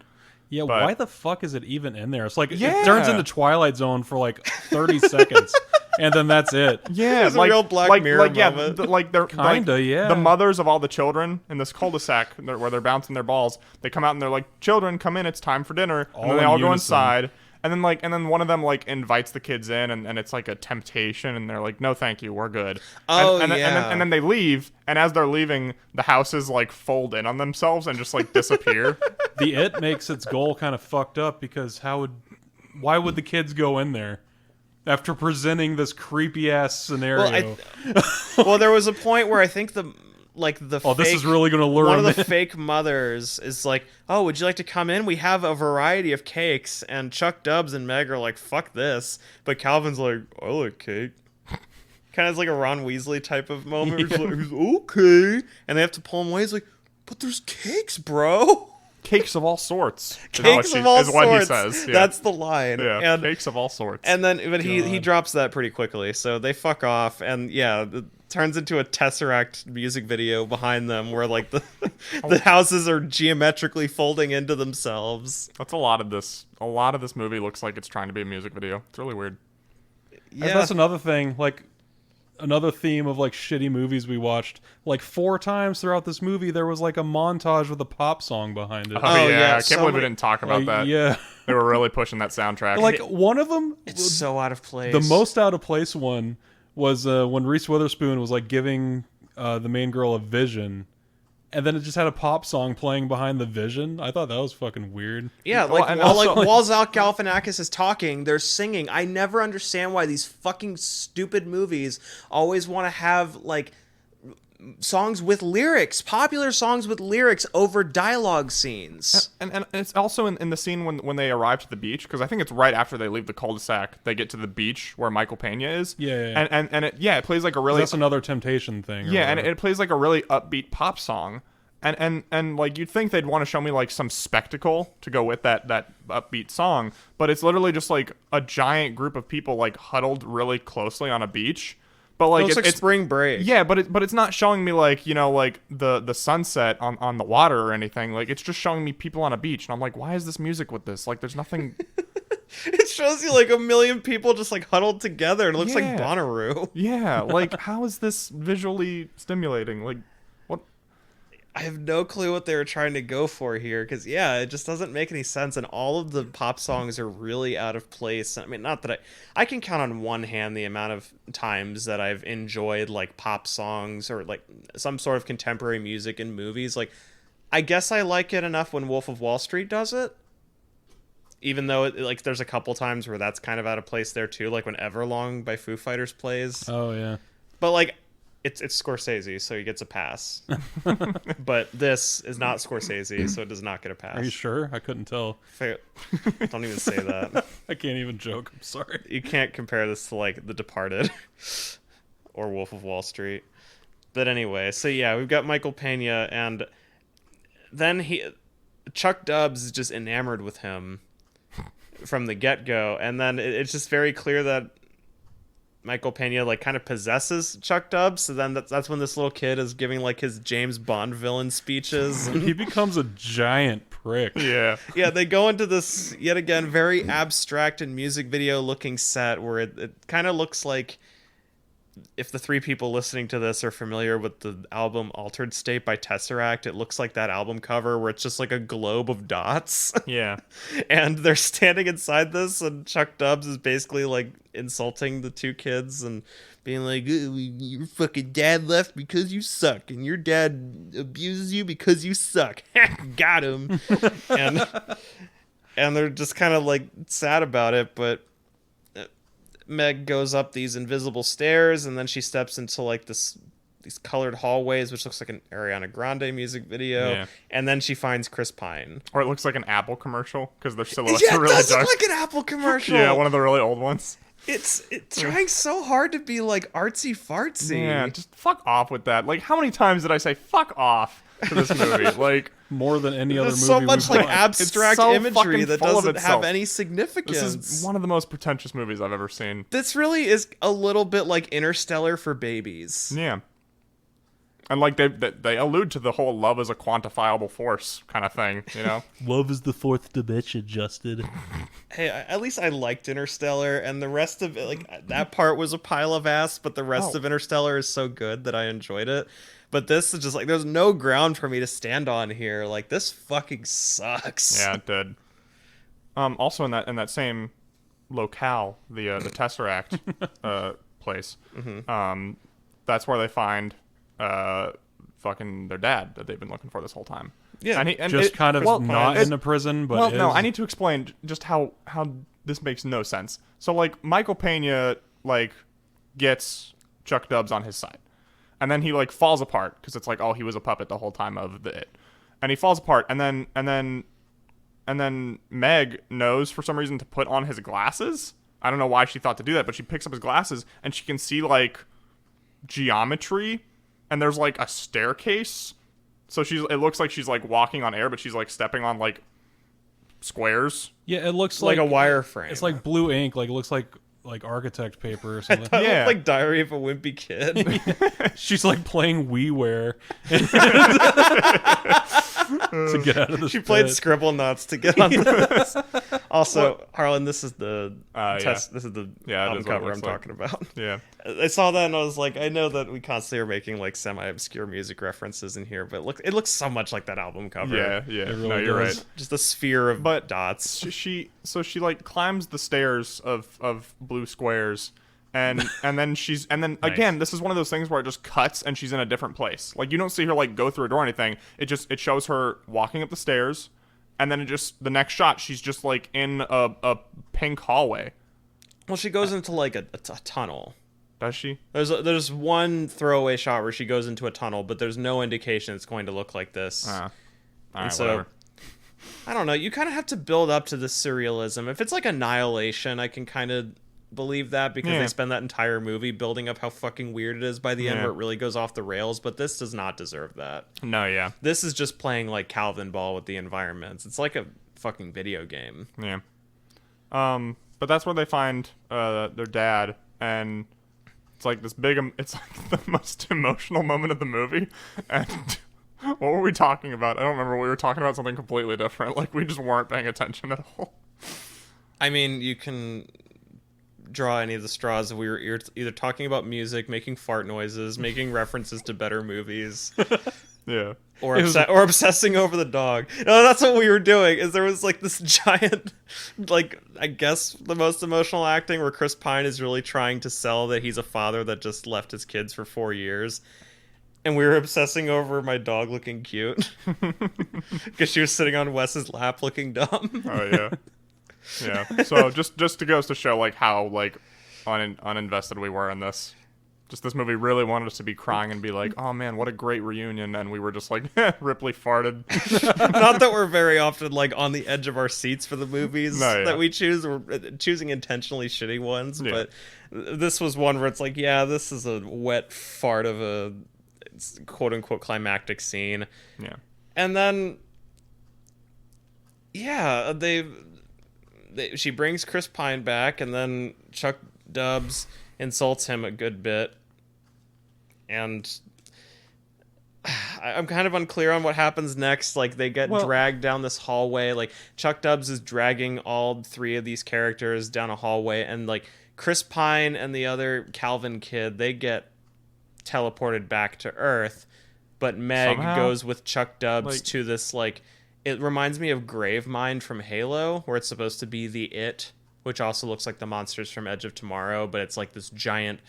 Yeah, But- why the fuck is it even in there? It's like Yeah. it turns into Twilight Zone for like 30 seconds, and then that's it. Yeah, There's a real Black Mirror yeah, moment. they're Kinda, like, yeah. The mothers of all the children in this cul-de-sac where they're bouncing their balls, they come out and they're like, "Children, come in, it's time for dinner." And All then they in all go unison. inside, and then one of them like invites the kids in, and it's like a temptation, and they're like, "No, thank you, we're good." Oh, and yeah. then they leave, and as they're leaving, the houses like fold in on themselves and just like disappear. The It makes its goal kind of fucked up because why would the kids go in there after presenting this creepy ass scenario? Well, there was a point where I think the Oh, this is really gonna lure one of them the in. fake mothers is like, "Oh, would you like to come in? We have a variety of cakes." And Chuck Dubs and Meg are like, "Fuck this," but Calvin's like, "I like cake." Kind of like a Ron Weasley type of moment. He's like, "Okay," and they have to pull him away. He's like, "But there's cakes, bro." Cakes of all sorts. Cakes of all is what sorts. he says. Yeah. That's the line. yeah, And, cakes of all sorts. and then, but he God. drops that pretty quickly. So they fuck off, and yeah, it turns into a Tesseract music video behind them, where like the houses are geometrically folding into themselves. That's a lot of this. A lot of this movie looks like it's trying to be a music video. It's really weird. And that's another thing, like another theme of like shitty movies we watched. Like 4 times throughout this movie, there was like a montage with a pop song behind it. Oh, yeah, I can't so believe we many- didn't talk about that. Yeah, They were really pushing that soundtrack. like one of them, It's so out of place. the most out of place one was when Reese Witherspoon was like giving the main girl a vision, and then it just had a pop song playing behind the vision. I thought that was fucking weird. Yeah, Well, like and while also- while Zach Galifianakis is talking, they're singing. I never understand why these fucking stupid movies always want to have like songs with lyrics, popular songs with lyrics over dialogue scenes. and it's also in the scene when they arrive to the beach, because I think it's right after they leave the cul-de-sac, they get to the beach where Michael Pena is. Yeah. And it plays like a really That's another Temptation thing. or yeah, and whatever. it plays like a really upbeat pop song. And like you'd think they'd want to show me like some spectacle to go with that upbeat song, but it's literally just like a giant group of people like huddled really closely on a beach. But like It looks like it's spring break. yeah, but it's not showing me like, you know, like the sunset on the water or anything. Like it's just showing me people on a beach, and I'm like, why is this music with this? Like there's nothing. It shows you like a million people just like huddled together, and it looks like Yeah. Bonnaroo. Yeah, like how is this visually stimulating? Like what? I have no clue what they were trying to go for here, because yeah, it just doesn't make any sense, and all of the pop songs are really out of place. I mean, not that I can count on one hand the amount of times that I've enjoyed like pop songs or like some sort of contemporary music in movies. Like, I guess I like it enough when Wolf of Wall Street does it, even though like there's a couple times where that's kind of out of place there too, like when Everlong by Foo Fighters plays. Oh yeah. But like, it's Scorsese, so he gets a pass. But this is not Scorsese, so it does not get a pass. Are you sure? I couldn't tell. Don't even say that. I can't even joke. I'm sorry. You can't compare this to like The Departed or Wolf of Wall Street. But anyway, so yeah, we've got Michael Pena, and then Chuck Dubs is just enamored with him from the get-go, and then it's just very clear that Michael Pena like kind of possesses Chuck Dubs. So then that's when this little kid is giving like his James Bond villain speeches. He becomes a giant prick. Yeah. Yeah, they go into this yet again very abstract and music video looking set where it kind of looks like, if the 3 people listening to this are familiar with the album Altered State by Tesseract, it looks like that album cover where it's just like a globe of dots. Yeah. And they're standing inside this, and Chuck Dubs is basically like insulting the 2 kids and being like, your fucking dad left because you suck, and your dad abuses you because you suck. Got him. and they're just kind of like sad about it, but Meg goes up these invisible stairs, and then she steps into like these colored hallways, which looks like an Ariana Grande music video. Yeah. And then she finds Chris Pine. Or it looks like an Apple commercial because their silhouettes Yeah, are it really does dark. look like an Apple commercial. Yeah, one of the really old ones. It's trying so hard to be like artsy fartsy. Yeah, just fuck off with that. Like, how many times did I say fuck off to this movie? Like, More than any other There's movie so much we've like watched. abstract so imagery fucking that full of doesn't have itself. any significance. this is one of the most pretentious movies I've ever seen. This really is a little bit like Interstellar for babies. Yeah. And like they allude to the whole love as a quantifiable force kind of thing, you know? Love is the fourth dimension, Justin. Hey, at least I liked Interstellar, and the rest of it, like, that part was a pile of ass, but the rest of Interstellar is so good that I enjoyed it. But this is just like, there's no ground for me to stand on here. Like, this fucking sucks. Yeah, it did. Also in that same locale, the Tesseract place, that's where they find fucking their dad that they've been looking for this whole time. Yeah, and Just kind of not in a prison, but well, is. no, I need to explain just how this makes no sense. So like Michael Pena like gets Chuck Dubs on his side, and then he like falls apart because it's like, oh, he was a puppet the whole time of it, and he falls apart, and then Meg knows for some reason to put on his glasses. I don't know why she thought to do that, but she picks up his glasses and she can see like geometry, and there's like a staircase. So it looks like she's like walking on air, but she's like stepping on like squares. Yeah, it looks like a wireframe. It's like blue ink. Like it looks like architect paper or something. I Yeah. look like Diary of a Wimpy Kid. She's like playing WiiWare to get out of the She played Scribble Nuts to get on this. Also, Harlan, this is the test. This is the album is what it cover I'm looks like. talking about. Yeah. I saw that and I was like, I know that we constantly are making like semi-obscure music references in here, but it looks so much like that album cover. Yeah. really No, you're does. right. Just a sphere of dots. She like climbs the stairs of blue squares, and then again, this is one of those things where it just cuts and she's in a different place. Like you don't see her like go through a door or anything. It shows her walking up the stairs, and then the next shot she's just like in a pink hallway. Well, she goes into like a tunnel. Does she? There's one throwaway shot where she goes into a tunnel, but there's no indication it's going to look like this. All right, so, whatever. I don't know. You kind of have to build up to the surrealism. If it's like Annihilation, I can kind of believe that because Yeah. they spend that entire movie building up how fucking weird it is by the end Yeah. where it really goes off the rails, but this does not deserve that. No, yeah. This is just playing like Calvin Ball with the environments. It's like a fucking video game. Yeah. But that's where they find their dad, and it's like this big. It's like the most emotional moment of the movie. And what were we talking about? I don't remember. We were talking about something completely different. Like we just weren't paying attention at all. I mean, you can draw any of the straws. We were either talking about music, making fart noises, making references to better movies. Yeah. Or obsessing over the dog. No, that's what we were doing. Is there was like this giant, like I guess the most emotional acting where Chris Pine is really trying to sell that he's a father that just left his kids for 4 years, and we were obsessing over my dog looking cute because she was sitting on Wes's lap looking dumb. Oh yeah. Yeah. So just to goes to show like how like uninvested we were in this. Just this movie really wanted us to be crying and be like, oh man, what a great reunion, and we were just like, Ripley farted. Not that we're very often like on the edge of our seats for the movies No, yeah. that we choose. We're choosing intentionally shitty ones, Yeah. but this was one where it's like, yeah, this is a wet fart of a quote unquote climactic scene. Yeah. And then, yeah, she brings Chris Pine back, and then Chuck Dubs insults him a good bit. And I'm kind of unclear on what happens next. Like, they get dragged down this hallway. Like, Chuck Dubs is dragging all three of these characters down a hallway, and, like, Chris Pine and the other Calvin kid, they get teleported back to Earth, but Meg Somehow? goes with Chuck Dubs Like- to this, like, it reminds me of Gravemind from Halo, where it's supposed to be the It, which also looks like the monsters from Edge of Tomorrow, but it's like this giant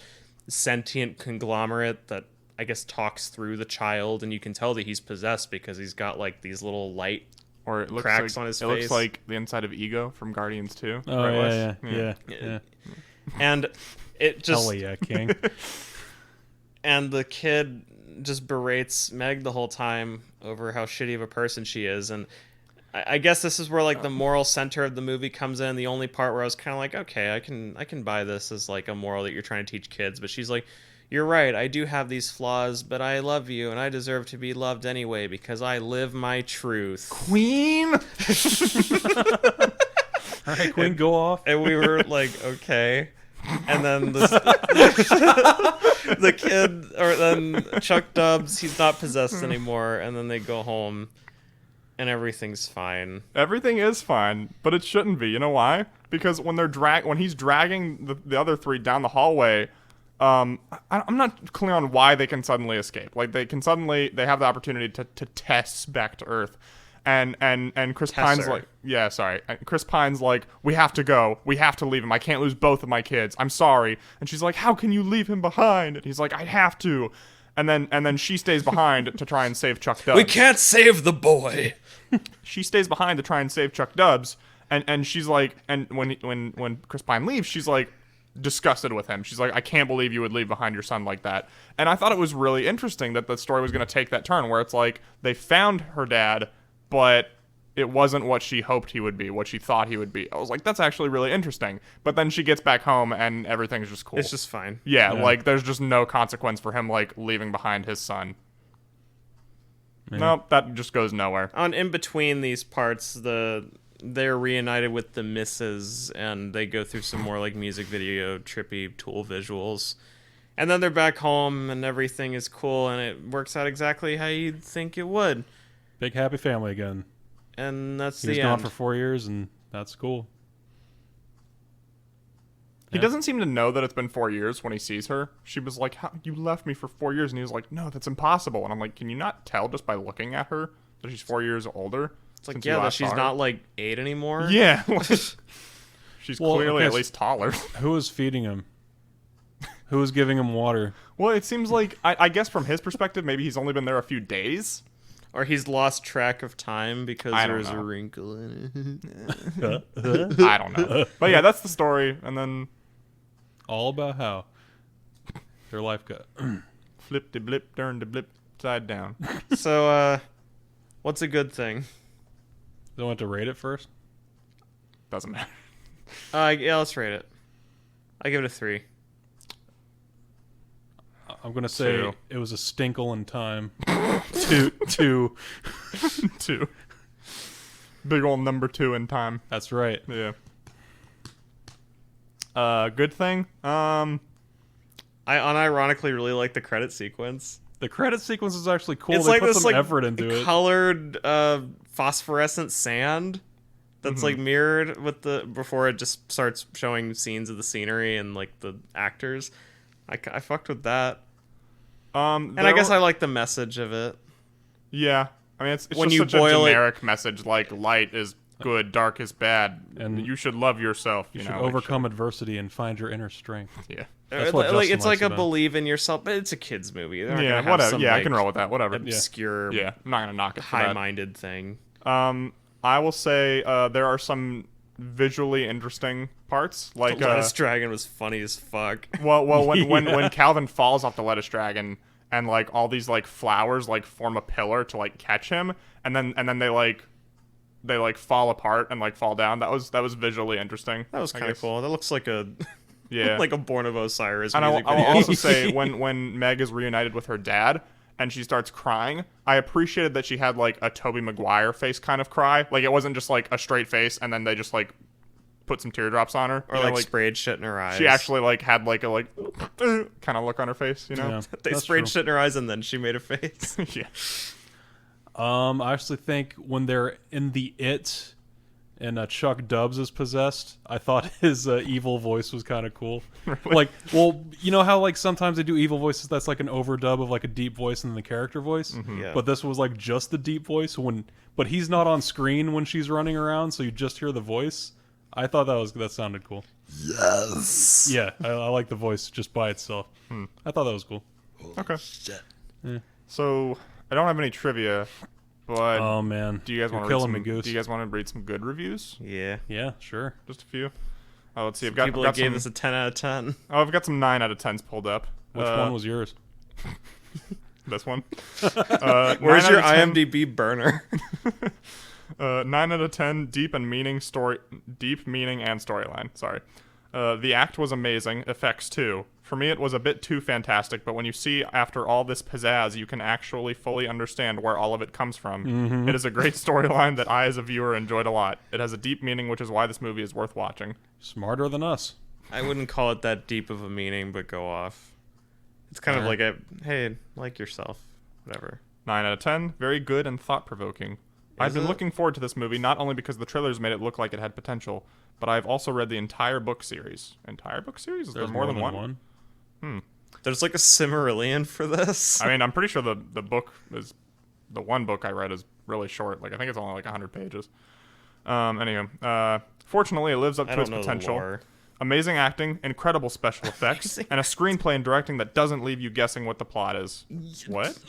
sentient conglomerate that I guess talks through the child, and you can tell that he's possessed because he's got like these little light Or it looks cracks like, on his it face. looks like the inside of Ego from Guardians 2. Oh right, yeah, Wes? yeah. and it just Hell yeah, King. and the kid just berates Meg the whole time over how shitty of a person she is. And I guess this is where like the moral center of the movie comes in. The only part where I was kind of like, okay, I can buy this as like a moral that you're trying to teach kids. But she's like, you're right, I do have these flaws, but I love you and I deserve to be loved anyway because I live my truth. Queen. All right, Queen, go off. And we were like, okay. And then the kid, or then Chuck Dubs, he's not possessed anymore. And then they go home, and everything's fine. Everything is fine, but it shouldn't be. You know why? Because when he's dragging the other three down the hallway, I'm not clear on why they can suddenly escape. Like they have the opportunity to test back to Earth. And Chris Pine's like, yeah, sorry. And Chris Pine's like, we have to go. We have to leave him. I can't lose both of my kids. I'm sorry. And she's like, how can you leave him behind? And he's like, I have to. And then she stays behind to try and save Chuck Dubs. We can't save the boy. She stays behind to try and save Chuck Dubs. And she's like, and when Chris Pine leaves, she's like disgusted with him. She's like, I can't believe you would leave behind your son like that. And I thought it was really interesting that the story was going to take that turn where it's like they found her dad, but it wasn't what she hoped he would be, what she thought he would be. I was like, that's actually really interesting. But then she gets back home and everything's just cool. It's just fine. Yeah, like there's just no consequence for him like leaving behind his son. Yeah. Nope, that just goes nowhere. In between these parts, they're reunited with the misses, and they go through some more like music video trippy Tool visuals. And then they're back home and everything is cool and it works out exactly how you'd think it would. Big happy family again. And that's the end. He was gone for 4 years, and that's cool. He doesn't seem to know that it's been 4 years when he sees her. She was like, how, you left me for 4 years. And he was like, no, that's impossible. And I'm like, can you not tell just by looking at her that she's 4 years older? It's like, yeah, that she's not like 8 anymore. Yeah. She's clearly at least taller. Who was feeding him? Who was giving him water? Well, it seems like, I guess from his perspective, maybe he's only been there a few days. Or he's lost track of time because there's a wrinkle in it. I don't know. But yeah, that's the story. And then... all about how their life got... flip de blip, turn de blip, side down. So, what's a good thing? They want to rate it first? Doesn't matter. Yeah, let's rate it. I give it a 3. I'm gonna say 2. It was a stinkle in time. 2. Big old number 2 in time. That's right. Yeah. Good thing. I unironically really like the credit sequence. The credit sequence is actually cool. It's they like put this some effort into it. Colored phosphorescent sand that's like mirrored with before it just starts showing scenes of the scenery and like the actors. I fucked with that. And I guess I like the message of it. Yeah. I mean, it's when just you such a boil generic message, like light is good, dark is bad, and you should love yourself. You should know, overcome adversity and find your inner strength. Yeah. That's what like it's like a about. believe in yourself, but it's a kids movie. Yeah, whatever. Yeah, I can roll with that. Whatever. Obscure. Yeah, I'm not gonna knock it. High-minded thing. I will say there are some visually interesting parts, like the lettuce dragon was funny as fuck. Well, when Calvin falls off the lettuce dragon and like all these like flowers like form a pillar to like catch him, and then they fall apart and like fall down. That was visually interesting. That was kind of cool. That looks like a like a Born of Osiris and music I'll video. also say when Meg is reunited with her dad and she starts crying, I appreciated that she had like a Tobey Maguire face kind of cry. Like it wasn't just like a straight face and then they just like put some teardrops on her, or like sprayed shit in her eyes. She actually like had like a kind of look on her face, you know. Yeah, they sprayed shit in her eyes and then she made a face. Yeah. I actually think when they're in the It and Chuck Dubs is possessed, I thought his evil voice was kind of cool. Really? Like, well, you know how like sometimes they do evil voices that's like an overdub of like a deep voice and then the character voice? Mm-hmm. Yeah. But this was like just the deep voice but he's not on screen when she's running around, so you just hear the voice. I thought that sounded cool. Yes. Yeah, I like the voice just by itself. I thought that was cool. Okay. Shit. Yeah. So I don't have any trivia, but Oh man, do you guys want to read some good reviews? Yeah. Yeah, sure. Just a few. Oh, let's see. I've People that got gave some, us a 10 out of 10. Oh, I've got some 9 out of 10s pulled up. Which one was yours? This one? Where's your IMDb burner? 9 out of 10, deep meaning and storyline. Sorry. The act was amazing. Effects too. For me, it was a bit too fantastic, but when you see after all this pizzazz, you can actually fully understand where all of it comes from. Mm-hmm. It is a great storyline that I, as a viewer, enjoyed a lot. It has a deep meaning, which is why this movie is worth watching. Smarter than us. I wouldn't call it that deep of a meaning, but go off. It's kind of like hey, like yourself, whatever. 9 out of 10. Very good and thought-provoking. I've been looking forward to this movie not only because the trailers made it look like it had potential, but I've also read the entire book series. Entire book series? Is there more than one? There's like a Silmarillion for this. I mean, I'm pretty sure the book is... The one book I read is really short. Like, I think it's only like 100 pages. Fortunately, it lives up to its potential. Amazing acting, incredible special effects, and a screenplay and directing that doesn't leave you guessing what the plot is. What?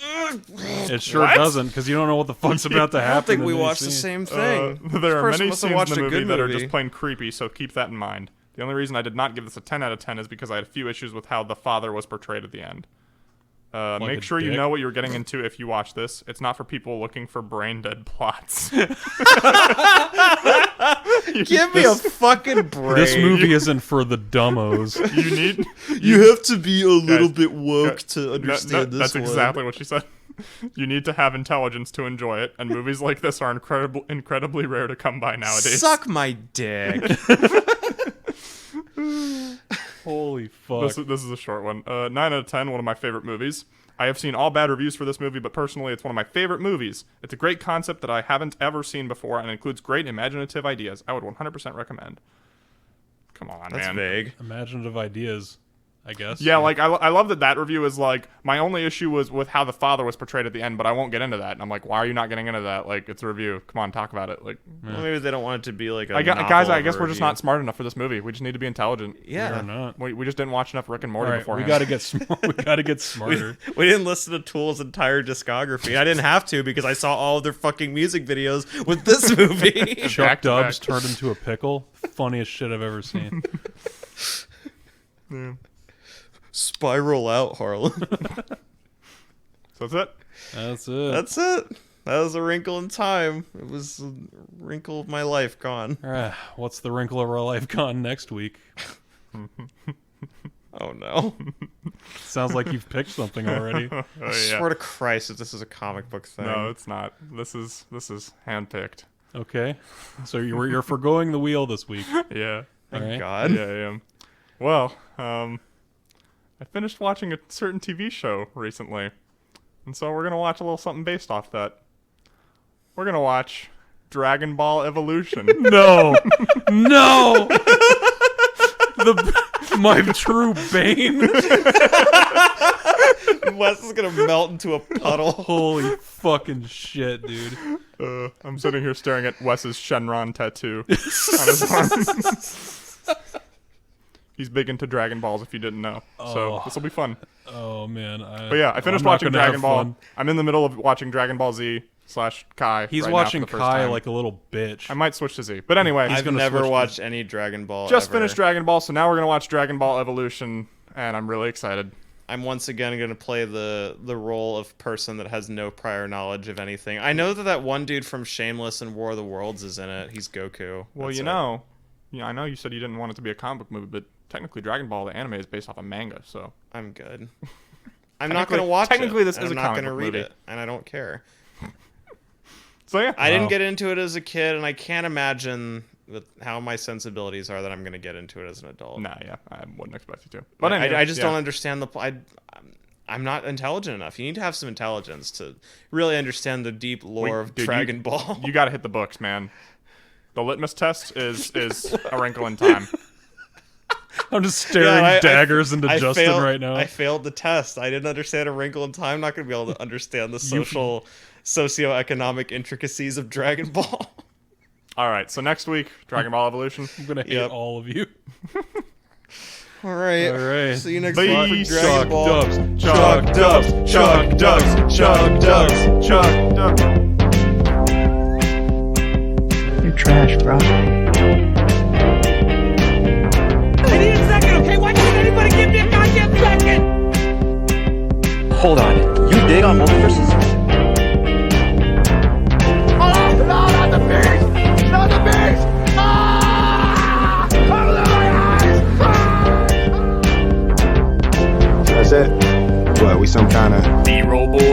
It sure doesn't, because you don't know what the fuck's about to happen. I don't think we watched the same thing. There are many scenes in the movie that are just plain creepy, so keep that in mind. The only reason I did not give this a 10 out of 10 is because I had a few issues with how the father was portrayed at the end. Make sure you know what you're getting into if you watch this. It's not for people looking for brain-dead plots. Give me a fucking break. This movie isn't for the dumbos. You have to be a little bit woke to understand this That's one. exactly what she said. You need to have intelligence to enjoy it, and movies like this are incredibly rare to come by nowadays. Suck my dick. Holy fuck. This is a short one. 9 out of 10, one of my favorite movies. I have seen all bad reviews for this movie, but personally, it's one of my favorite movies. It's a great concept that I haven't ever seen before and includes great imaginative ideas. I would 100% recommend. Come on, That's man. vague. Imaginative ideas, I guess. Yeah, like, I love that review is like, my only issue was with how the father was portrayed at the end, but I won't get into that. And I'm like, why are you not getting into that? Like, it's a review. Come on, talk about it. Like, Well, maybe they don't want it to be like a guys, I guess we're just not smart enough for this movie. We just need to be intelligent. Yeah. Or not. We just didn't watch enough Rick and Morty All right, beforehand. we gotta get smart. We gotta get smarter. We didn't listen to Tool's entire discography. I didn't have to because I saw all of their fucking music videos with this movie. Chuck Back to Dubs back. turned into a pickle. Funniest shit I've ever seen. Yeah. Spiral out, Harlan. So that's it. That's it. That's it. That was a wrinkle in time. It was a wrinkle of my life gone. What's the wrinkle of our life gone next week? Oh no. Sounds like you've picked something already. Oh, I yeah. swear to Christ, if this is a comic book thing. No, it's not. This is handpicked. Okay. So you're forgoing the wheel this week. Yeah. Thank All right. God. Yeah, I am. Well, I finished watching a certain TV show recently, and so we're gonna watch a little something based off that. We're gonna watch Dragonball Evolution. No. No. My true bane. Wes is gonna melt into a puddle. Holy fucking shit, dude. I'm sitting here staring at Wes's Shenron tattoo on his arm. He's big into Dragon Balls, if you didn't know. So this will be fun. Oh man. But yeah, I finished watching Dragon Ball. I'm in the middle of watching Dragon Ball Z / Kai. He's right watching now for the first Kai time. like a little bitch. I might switch to Z. But anyway, I've gonna never switch watched any Dragon Ball. just ever. finished Dragon Ball, so now we're gonna watch Dragon Ball Evolution, and I'm really excited. I'm once again going to play the role of person that has no prior knowledge of anything. I know that one dude from Shameless and War of the Worlds is in it. He's Goku. Well, That's you it. know, I know you said you didn't want it to be a comic book movie, but technically Dragon Ball, the anime, is based off a manga, so... I'm good. I'm not going to watch it. Technically, this and is I'm a not comic gonna book read movie. it, and I don't care. So yeah. I didn't get into it as a kid, and I can't imagine with how my sensibilities are that I'm going to get into it as an adult. Nah, yeah, I wouldn't expect you to. But anyway, I just yeah. don't understand I'm not intelligent enough. You need to have some intelligence to really understand the deep lore of Dude, Dragon Ball. You gotta hit the books, man. The litmus test is A Wrinkle in Time. I'm just staring daggers into I Justin failed, right now. I failed the test. I didn't understand A Wrinkle in Time. I'm not going to be able to understand the socioeconomic intricacies of Dragon Ball. All right, so next week, Dragon Ball Evolution. I'm gonna hate Yep. all of you. All right. All right. See you next Bye. week for Chuck Dragon Ball. Dubs. Chuck Dubs, Chuck Dubs, Chuck Dubs, Chuck Dubs. You're trash, bro. I need a second, okay? Why can't anybody give me a goddamn second? Hold on. You dig on multiverses? Oh, no, not the beast! Not the beast! Ah! Cover my eyes! Ah! That's it. What, we some kind of B-roll boy.